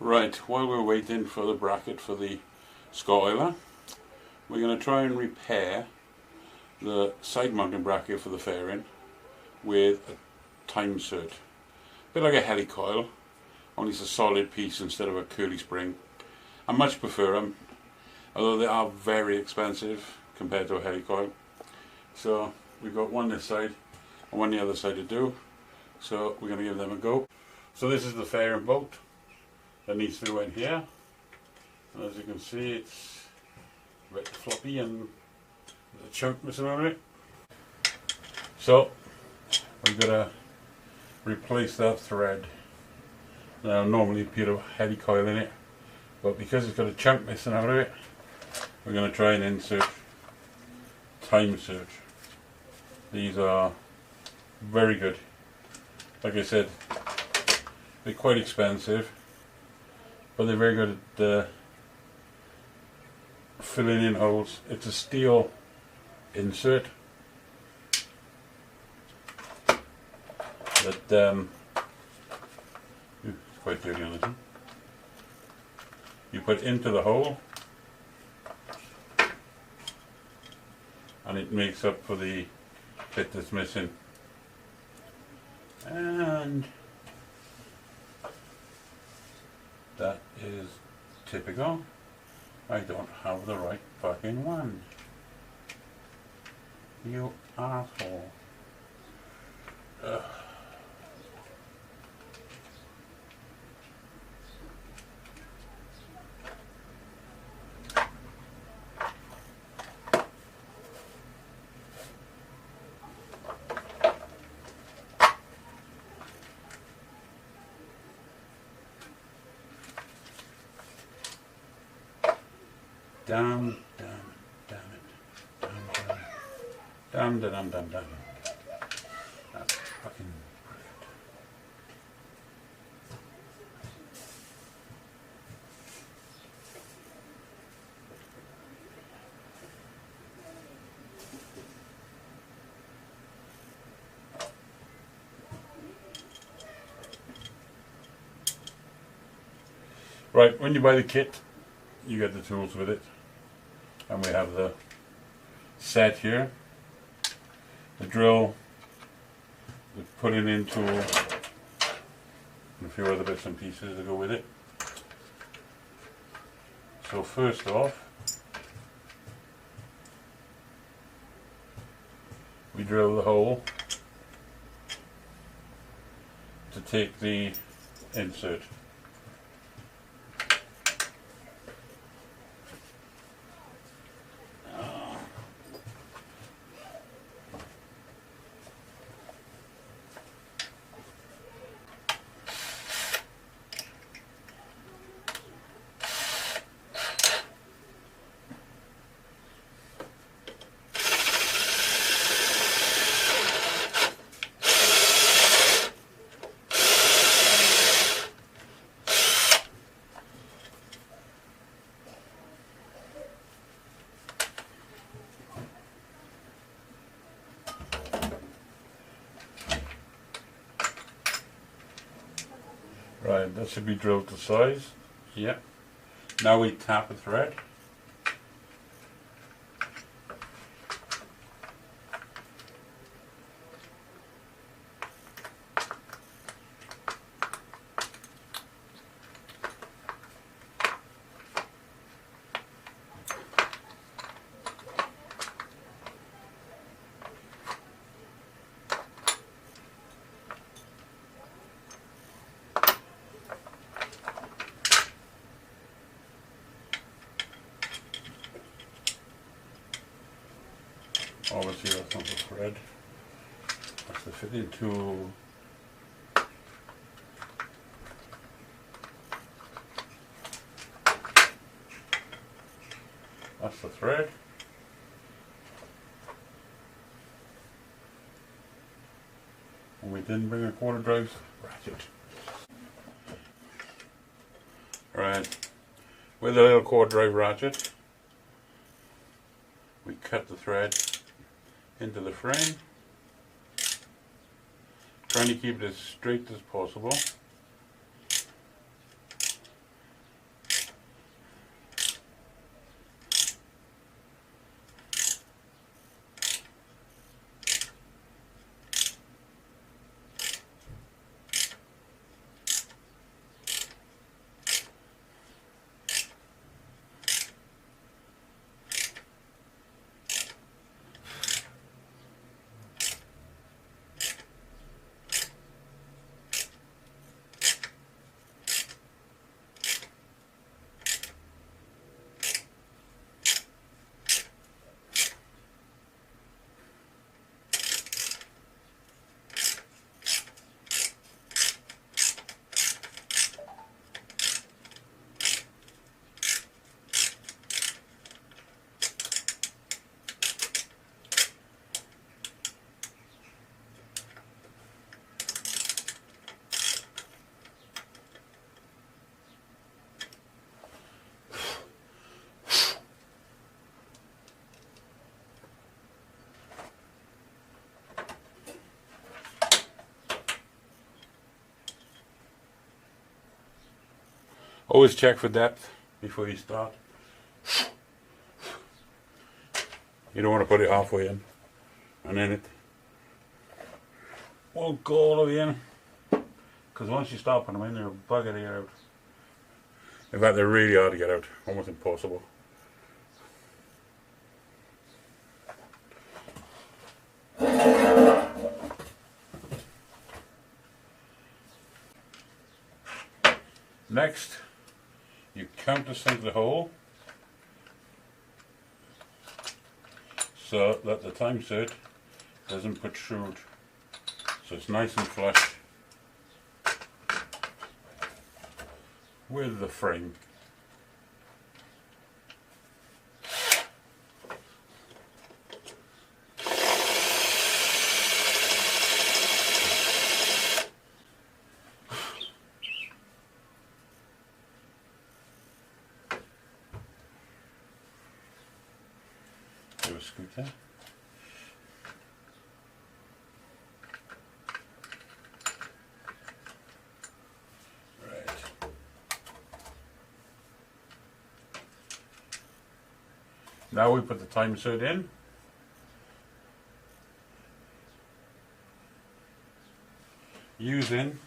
Right, while we're waiting for the bracket for the spoiler, we're going to try and repair the side mounting bracket for the fairing with a time insert. A bit like a helicoil, only it's a solid piece instead of a curly spring. I much prefer them, although they are very expensive compared to a helicoil. So we've got one this side and one the other side to do, so we're going to give them a go. So this is the fairing bolt that needs to go in here, and as you can see it's a bit floppy and there's a chunk missing on it. So we've got to replace that thread. Now normally put a helicoil in it, but because it's got a chunk missing out of it, we're going to try and insert time insert. These are very good. Like I said, they're quite expensive, but they're very good at filling in holes. It's a steel insert that it's quite dirty on this one. You put into the hole and it makes up for the bit that's missing. And that is typical. I don't have the right fucking one. You asshole. Ugh. Damn it. Damn. That's fucking brilliant. Right, when you buy the kit, you get the tools with it. And we have the set here, the drill, the putting in tool, and a few other bits and pieces to go with it. So first off, we drill the hole to take the insert. Right, that should be drilled to size. Yeah. Now we tap a thread. Obviously that's not the thread, that's the fitting tool. That's the thread. And we didn't bring a quarter drive ratchet. Right, with a little quarter drive ratchet, we cut the thread into the frame, trying to keep it as straight as possible. Always check for depth before you start. You don't want to put it halfway in and then it won't go all the way in, because once you start putting them in, they're bugger to get out. In fact, they're really hard to get out, almost impossible. Next, you countersink the hole so that the time cert doesn't protrude, so it's nice and flush with the frame. Do a scooter. Now we put the time cert in. Using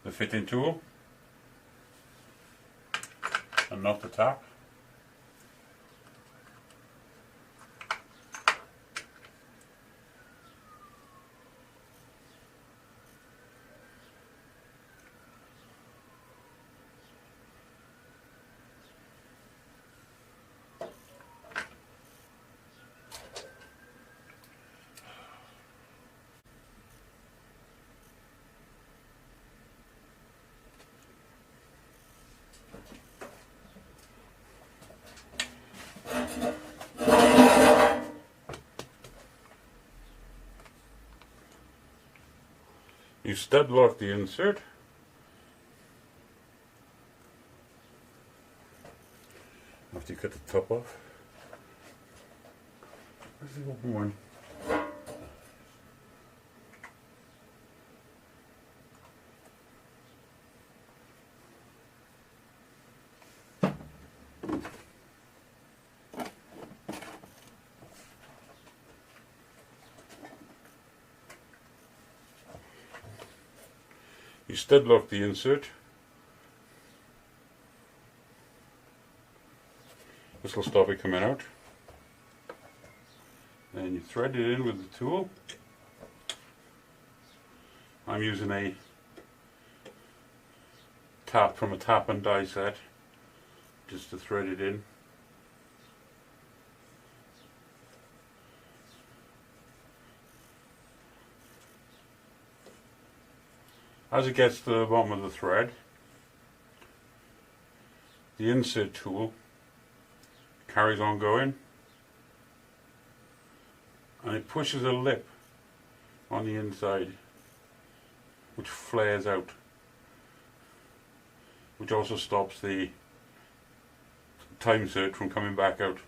the fitting tool and not the tap. You stud lock the insert. After you cut the top off. Where's the open one? You stud lock the insert. This will stop it coming out. Then you thread it in with the tool. I'm using a tap from a tap and die set just to thread it in. As it gets to the bottom of the thread, the insert tool carries on going and it pushes a lip on the inside which flares out, which also stops the time cert from coming back out.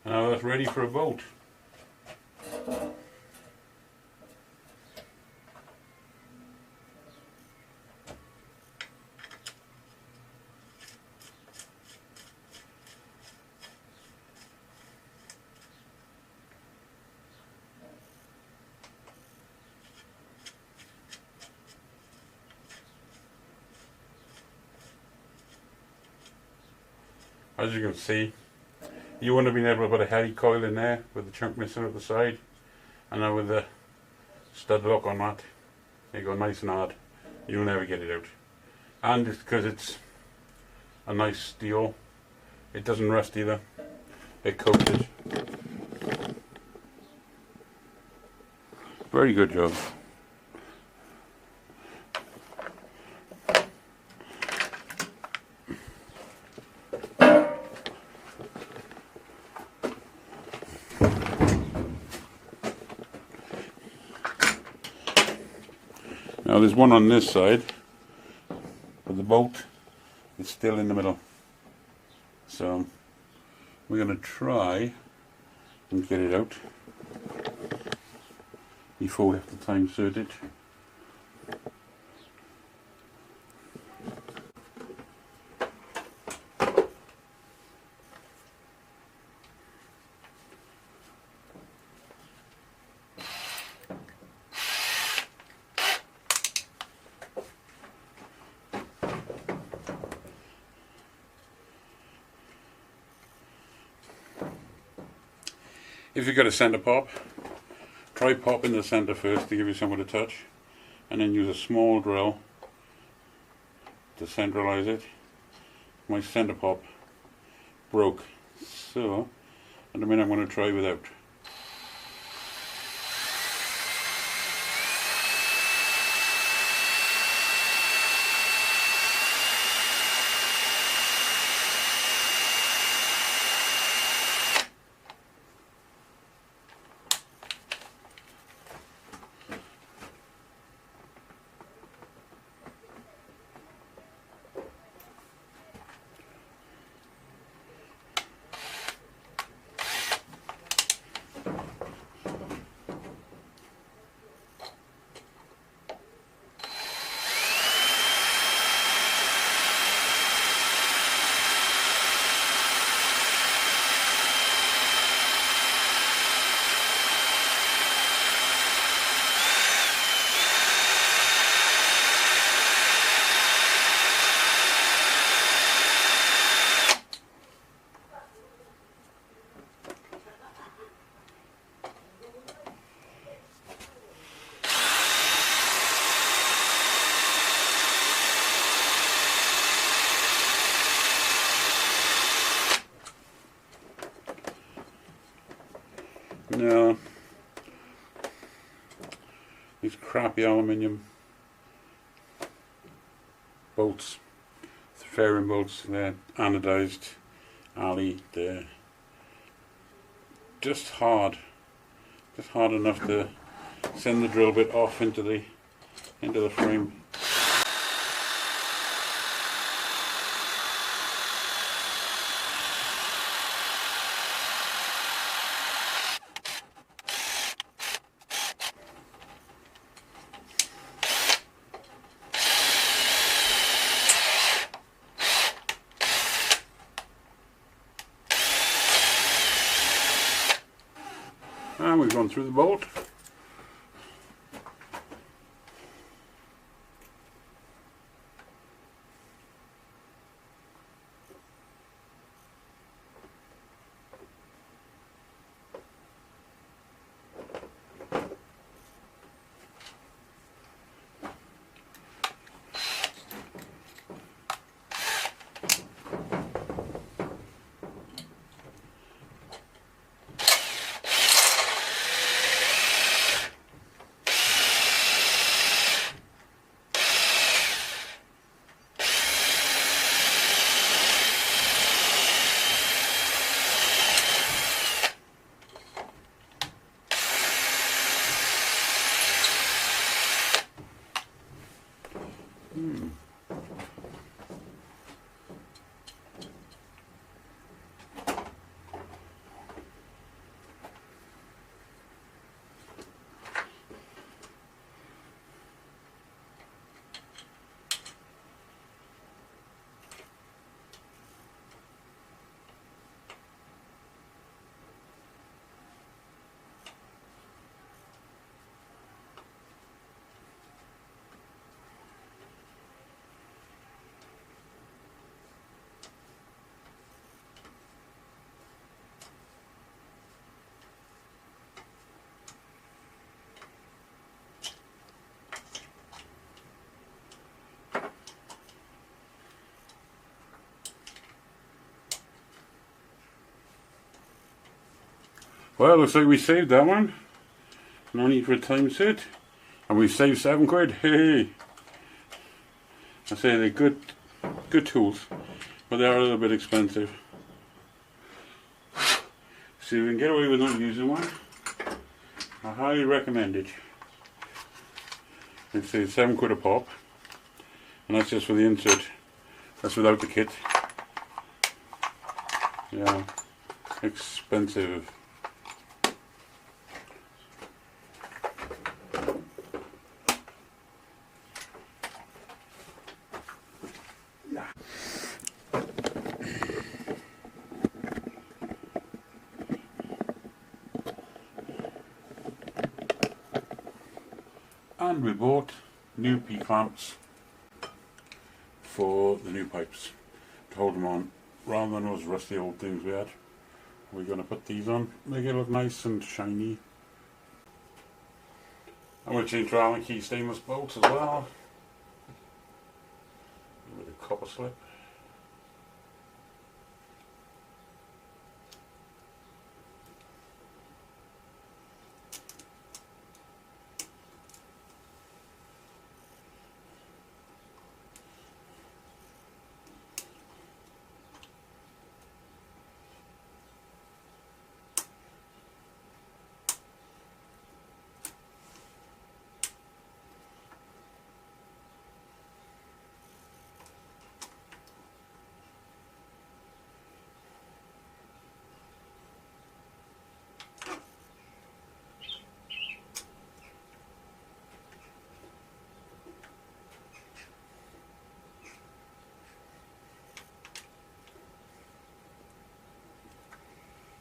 Now that's ready for a bolt. As you can see, you wouldn't have been able to put a heavy coil in there with the chunk missing at the side, and now with the stud lock on that, you go nice and hard. You'll never get it out. And it's because it's a nice steel, it doesn't rust either. It coated. Very good job. Now there's one on this side, but the bolt is still in the middle. So we're going to try and get it out before we have to time insert it. If you've got a centre pop, try popping the centre first to give you somewhere to touch, and then use a small drill to centralise it. My centre pop broke, so at the minute I'm going to try without. Now, these crappy aluminium bolts, fairing bolts, they're anodized, Ali, they're just hard enough to send the drill bit off into the frame. And we've gone through the bolt. Well, looks like we saved that one. No need for a time set. And we've saved £7. Hey! I say they're good tools, but they are a little bit expensive. So if you can get away with not using one, I highly recommend it. It's £7 a pop, and that's just for the insert. That's without the kit. Yeah, expensive. And we bought new P-clamps for the new pipes to hold them on, rather than those rusty old things we had. We're going to put these on, make it look nice and shiny. I'm going to change our Allen key stainless bolts as well, with a copper slip.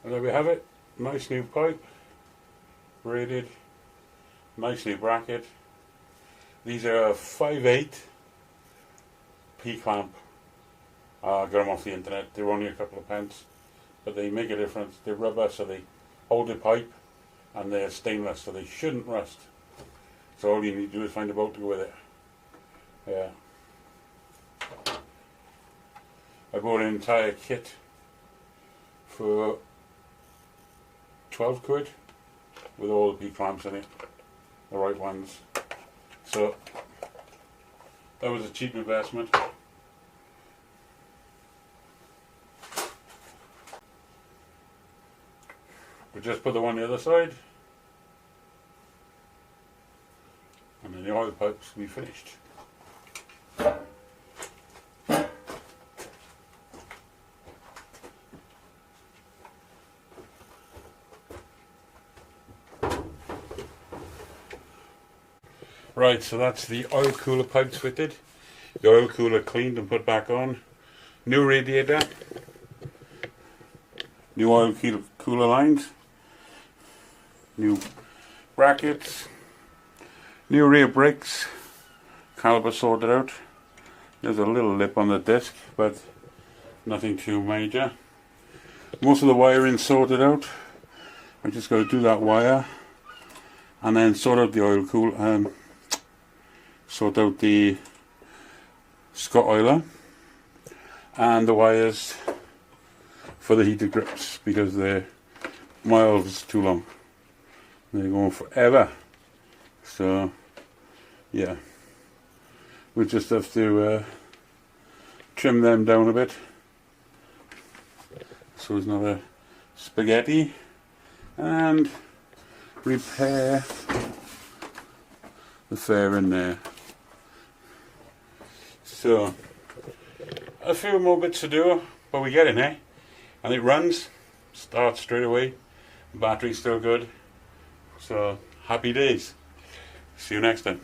And there we have it, nice new pipe, braided, nice new bracket. These are a 5/8 P-clamp. I got them off the internet, they were only a couple of pence, but they make a difference. They're rubber, so they hold the pipe, and they're stainless, so they shouldn't rust. So all you need to do is find a bolt to go with it. Yeah. I bought an entire kit for £12 with all the P-clamps in it, the right ones. So that was a cheap investment. We just put the one on the other side, and then the oil pipes will be finished. Right, so that's the oil cooler pipes fitted, the oil cooler cleaned and put back on, new radiator, new oil cooler lines, new brackets, new rear brakes, caliper sorted out. There's a little lip on the disc, but nothing too major. Most of the wiring sorted out. I just got to do that wire and then sort out the oil cooler. Sort out the Scott oiler and the wires for the heated grips, because they're miles too long. They're going forever. So yeah, we just have to trim them down a bit so it's not a spaghetti, and repair the fairing there. So a few more bits to do, but we get in there, and it runs, starts straight away, battery's still good, so happy days. See you next time.